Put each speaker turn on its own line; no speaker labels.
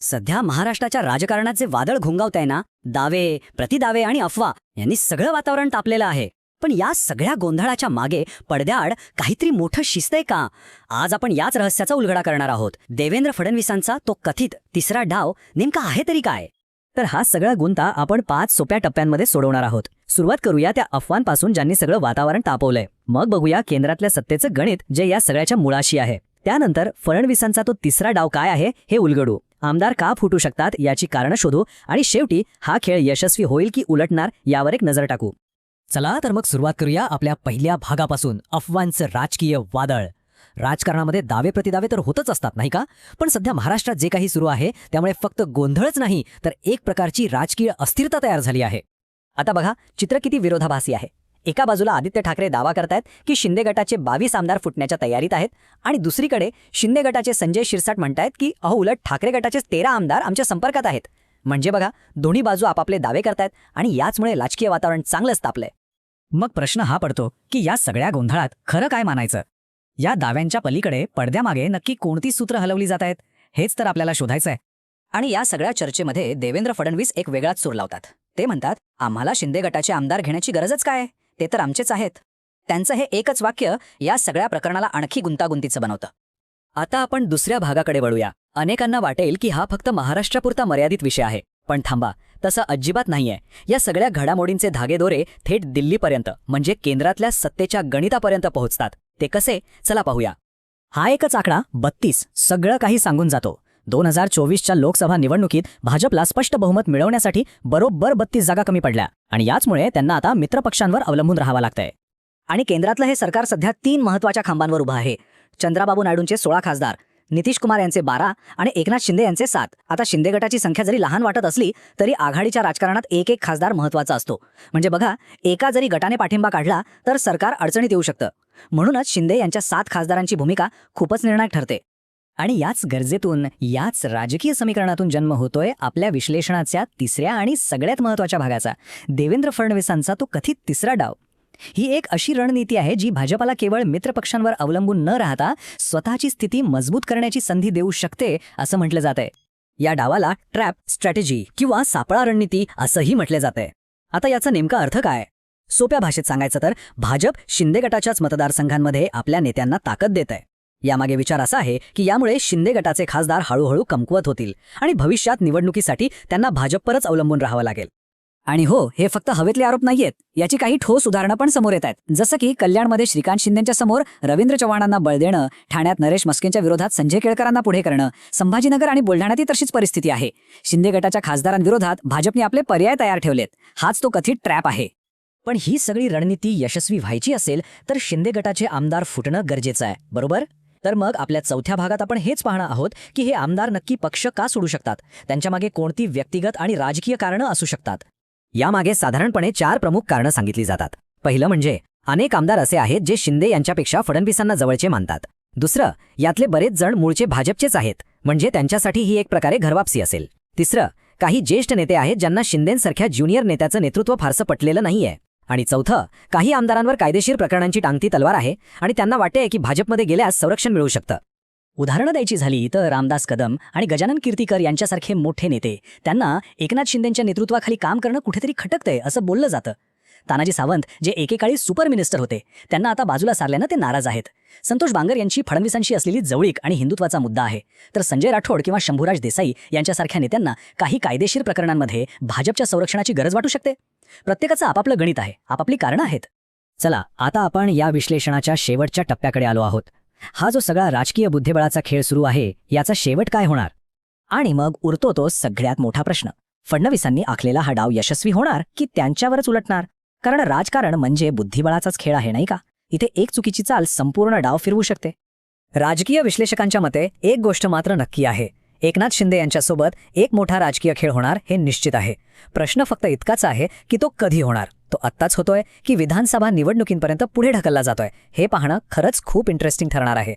सध्या महाराष्ट्राच्या राजकारणात जे वादळ घोंगावत आहे ना, दावे, प्रतिदावे आणि अफवा यांनी सगळं वातावरण तापलेलं आहे. पण या सगळ्या गोंधळाच्या मागे पडद्याआड काहीतरी मोठं शिस्तय का? आज आपण याच रहस्याचा उलगडा करणार आहोत. देवेंद्र फडणवीसांचा तो कथित तिसरा डाव नेमका आहे तरी काय? तर हा सगळा गुंता आपण 5 सोप्या टप्प्यांमध्ये सोडवणार आहोत. सुरुवात करूया त्या अफवांपासून ज्यांनी सगळं वातावरण तापवलंय. मग बघूया केंद्रातल्या सत्तेचं गणित जे या सगळ्याच्या मुळाशी आहे. त्यानंतर फडणवीसांचा तो तिसरा डाव काय आहे हे उलगडू. आमदार का फुटू शकतात याची कारणं शोधू आणि शेवटी हा खेळ यशस्वी होईल की उलटणार यावर एक नजर टाकू. चला तर मग सुरुवात करूया आपल्या पहिल्या भागापासून, अफवांचं राजकीय वादळ. राजकारणामध्ये दावे प्रतिदावे तर होतच असतात नाही का? पण सध्या महाराष्ट्रात जे काही सुरू आहे त्यामुळे फक्त गोंधळच नाही तर एक प्रकारची राजकीय अस्थिरता तयार झाली आहे. आता बघा, चित्र किती विरोधाभासी आहे. एका बाजूला आदित्य ठाकरे दावा करतायत की शिंदे गटाचे 22 आमदार फुटण्याच्या तयारीत आहेत आणि दुसरीकडे शिंदे गटाचे संजय शिरसाट म्हणतायत की उलट ठाकरे गटाचे 13 आमदार आमच्या संपर्कात आहेत. म्हणजे बघा, दोन्ही बाजू आपापले दावे करतायत आणि याचमुळे राजकीय वातावरण चांगलंच तापलंय. मग प्रश्न हा पडतो की या सगळ्या गोंधळात खरं काय मानायचं? या दाव्यांच्या पलीकडे पडद्यामागे नक्की कोणती सूत्र हलवली जात आहेत हेच तर आपल्याला शोधायचं आहे. आणि या सगळ्या चर्चेमध्ये देवेंद्र फडणवीस एक वेगळाच सूर लावतात. ते म्हणतात, आम्हाला शिंदे गटाचे आमदार घेण्याची गरजच काय, ते तर आमचेच आहेत. त्यांचं हे एकच वाक्य या सगळ्या प्रकरणाला आणखी गुंतागुंतीचं बनवतं. आता आपण दुसऱ्या भागाकडे वळूया. अनेकांना वाटेल की हा फक्त महाराष्ट्रापुरता मर्यादित विषय आहे, पण थांबा, तसं अजिबात नाहीये. या सगळ्या घडामोडींचे धागेदोरे थेट दिल्लीपर्यंत म्हणजे केंद्रातल्या सत्तेच्या गणितापर्यंत पोहोचतात. ते कसे? चला पाहूया. हा एकच आकडा 32 सगळं काही सांगून जातो. 2024च्या लोकसभा निवडणुकीत भाजपला स्पष्ट बहुमत मिळवण्यासाठी बरोबर 32 जागा कमी पडल्या आणि याचमुळे त्यांना आता मित्रपक्षांवर अवलंबून राहावं लागतंय. आणि केंद्रातलं हे सरकार सध्या 3 महत्त्वाच्या खांबांवर उभं आहे. चंद्राबाबू नायडूंचे 16 खासदार, नितीश कुमार यांचे 12 आणि एकनाथ शिंदे यांचे 7. आता शिंदे गटाची संख्या जरी लहान वाटत असली तरी आघाडीच्या राजकारणात एक खासदार महत्त्वाचा असतो. म्हणजे बघा, एका जरी गटाने पाठिंबा काढला तर सरकार अडचणीत येऊ शकतं. म्हणूनच शिंदे यांच्या 7 खासदारांची भूमिका खूपच निर्णायक ठरते. आणि याच गरजेतून, याच राजकीय समीकरणातून जन्म होतोय आपल्या विश्लेषणाच्या तिसऱ्या आणि सगळ्यात महत्त्वाच्या भागाचा, देवेंद्र फडणवीसांचा तो कथित तिसरा डाव. ही एक अशी रणनीती आहे जी भाजपाला केवळ मित्रपक्षांवर अवलंबून न राहता स्वतःची स्थिती मजबूत करण्याची संधी देऊ शकते असं म्हटलं जातंय. या डावाला ट्रॅप स्ट्रॅटेजी किंवा सापळा रणनीती असंही म्हटलं जातंय. आता याचा नेमका अर्थ काय? सोप्या भाषेत सांगायचं तर भाजप शिंदे गटाच्याच मतदारसंघांमध्ये आपल्या नेत्यांना ताकद देत आहे. यामागे विचार असा आहे की यामुळे शिंदे गटाचे खासदार हळूहळू कमकुवत होतील आणि भविष्यात निवडणुकीसाठी त्यांना भाजपवरच अवलंबून राहावं लागेल. आणि हो, हे फक्त हवेतले आरोप नाहीयेत. याची काही ठोस उदाहरणं पण समोर येत आहेत. जसं की कल्याणमध्ये श्रीकांत शिंदेंच्या समोर रवींद्र चव्हाणांना बळ देणं, ठाण्यात नरेश मस्केंच्या विरोधात संजय केळकरांना पुढे करणं, संभाजीनगर आणि बुलढाण्यातही तशीच परिस्थिती आहे. शिंदे गटाच्या खासदारांविरोधात भाजपने आपले पर्याय तयार ठेवलेत. हाच तो कथित ट्रॅप आहे. पण ही सगळी रणनीती यशस्वी व्हायची असेल तर शिंदे गटाचे आमदार फुटणं गरजेचं आहे, बरोबर? तर मग आपल्या चौथ्या भागात आपण हेच पाहणार आहोत की हे आमदार नक्की पक्ष का सोडू शकतात, त्यांच्यामागे कोणती व्यक्तिगत आणि राजकीय कारणं असू शकतात. यामागे साधारणपणे 4 प्रमुख कारणं सांगितली जातात. पहिलं म्हणजे अनेक आमदार असे आहेत जे शिंदे यांच्यापेक्षा फडणवीसांना जवळचे मानतात. दुसरं, यातले बरेच जण मूळचे भाजपचेच आहेत, म्हणजे त्यांच्यासाठी ही एक प्रकारे घरवापसी असेल. तिसरं, काही ज्येष्ठ नेते आहेत ज्यांना शिंदेंसारख्या ज्युनियर नेत्याचं नेतृत्व फारसं पटलेलं नाहीये. आणि चौथं, काही आमदारांवर कायदेशीर प्रकरणांची टांगती तलवार आहे आणि त्यांना वाटते की भाजपमध्ये गेल्यास संरक्षण मिळू शकतं. उदाहरणं द्यायची झाली तर रामदास कदम आणि गजानन कीर्तिकर यांच्यासारखे मोठे नेते, त्यांना एकनाथ शिंदेंच्या नेतृत्वाखाली काम करणं कुठेतरी खटकतंय असं बोललं जातं. तानाजी सावंत जे एकेकाळी सुपर मिनिस्टर होते, त्यांना आता बाजूला सारल्यानं ते नाराज आहेत. संतोष बांगर यांची फडणवीसांशी असलेली जवळीक आणि हिंदुत्वाचा मुद्दा आहे. तर संजय राठोड किंवा शंभूराज देसाई यांच्यासारख्या नेत्यांना काही कायदेशीर प्रकरणांमध्ये भाजपच्या संरक्षणाची गरज वाटू शकते. प्रत्येकाचं आपापलं गणित आहे, आपापली कारणं आहेत. चला, आता आपण या विश्लेषणाच्या शेवटच्या टप्प्याकडे आलो आहोत. हा जो सगळा राजकीय बुद्धिबळाचा खेळ सुरू आहे याचा शेवट काय होणार? आणि मग उरतो तो सगळ्यात मोठा प्रश्न, फडणवीसांनी आखलेला हा डाव यशस्वी होणार की त्यांच्यावरच उलटणार? कारण राजकारण म्हणजे बुद्धिबळाचाच खेळ आहे नाही का? इथे एक चुकीची चाल संपूर्ण डाव फिरवू शकते. राजकीय विश्लेषकांच्या मते एक गोष्ट मात्र नक्की आहे, एकनाथ शिंदे यांच्यासोबत एक मोठा राजकीय खेळ होणार हे निश्चित आहे. प्रश्न फक्त इतकाच आहे की तो कधी होणार, तो आत्ताच होतोय की विधानसभा निवडणुकींपर्यंत पुढे ढकलला जातोय? हे पाहणं खरंच खूप इंटरेस्टिंग ठरणार आहे.